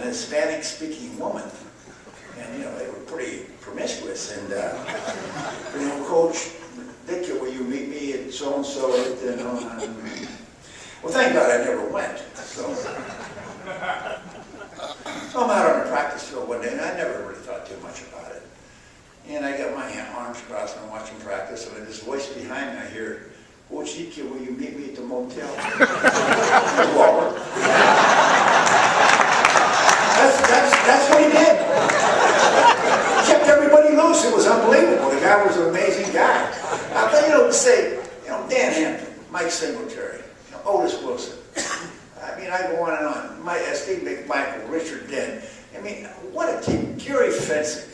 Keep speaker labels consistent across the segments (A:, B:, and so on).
A: Hispanic-speaking woman. And, they were pretty promiscuous. And, Coach, Ditka, will you meet me at so-and-so? Well, thank God I never went. So I'm out on the practice field one day, and I never really thought too much about it. And I got my arms crossed and I'm watching practice, and this voice behind me, I hear, Coach Ditka, will you meet me at the motel? Walter. That's what he did. He kept everybody loose. It was unbelievable. The guy was an amazing guy. Dan Hampton, Mike Singletary, Otis Wilson. I go on and on. Steve McMichael, Richard Dent. What a team. Gary Fensick.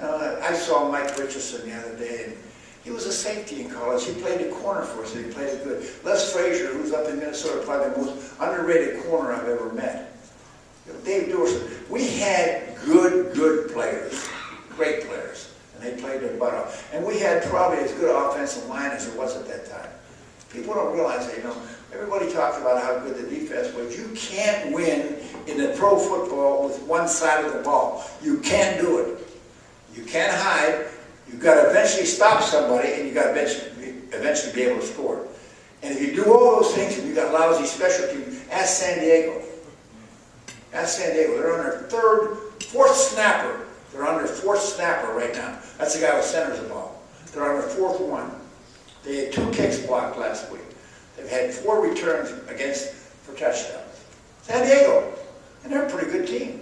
A: I saw Mike Richardson the other day, and he was a safety in college. He played the corner for us, and he played it good. Les Frazier, who's up in Minnesota, probably the most underrated corner I've ever met. Dave Dorset. We had good players, great players, and they played their butt off. And we had probably as good an offensive line as there was at that time. People don't realize that, everybody talks about how good the defense was. You can't win in the pro football with one side of the ball. You can't do it. You can't hide. You've got to eventually stop somebody, and you've got to eventually be able to score. And if you do all those things, and you've got lousy special teams, ask San Diego. Ask San Diego. They're on their fourth snapper. They're on their fourth snapper right now. That's the guy who centers the ball. They're on their fourth one. They had 2 kicks blocked last week. They've had 4 returns for touchdowns. San Diego. And they're a pretty good team.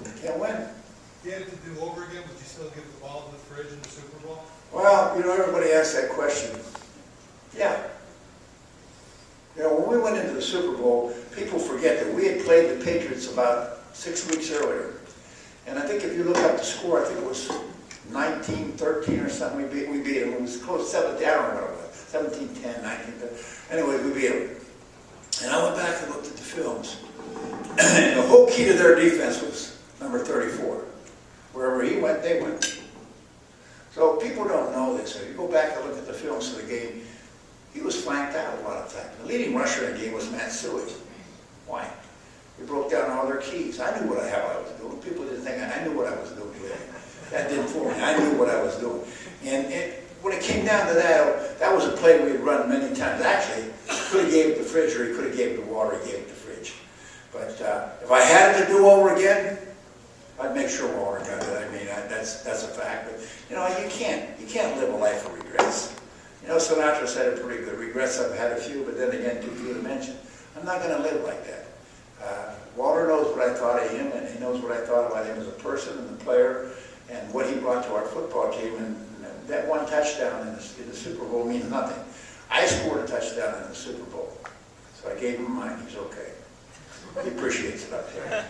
A: They can't win.
B: If you had to do over again, would you still give the ball to the fridge in the Super Bowl?
A: Well, everybody asks that question. Yeah. When we went into the Super Bowl, people forget that we had played the Patriots about 6 weeks earlier. And I think if you look up the score, I think it was 19-13 or something. We beat them. It was close, 17-10, 19-10. Anyway, we beat them. And I went back and looked at the films. And the whole key to their defense was number 34. Wherever he went, they went. So people don't know this. If you go back and look at the films of the game, he was flanked out a lot of times. The leading rusher in the game was Matt Suey. Why? We broke down all their keys. I knew what the hell I was doing. People didn't think I knew what I was doing today. That didn't fool me. I knew what I was doing. And when it came down to that was a play we had run many times. Actually, he could have gave it the fridge, or he could have gave it the water, he gave it the fridge. But if I had it to do over again, I'd make sure Walter got it. That's a fact. But you can't live a life of regrets. Sinatra said it pretty good. Regrets, I've had a few, but then again, too few to mention. I'm not going to live like that. Walter knows what I thought of him, and he knows what I thought about him as a person and a player, and what he brought to our football team. And that one touchdown in the Super Bowl means nothing. I scored a touchdown in the Super Bowl, so I gave him mine. He's okay. He appreciates it up there.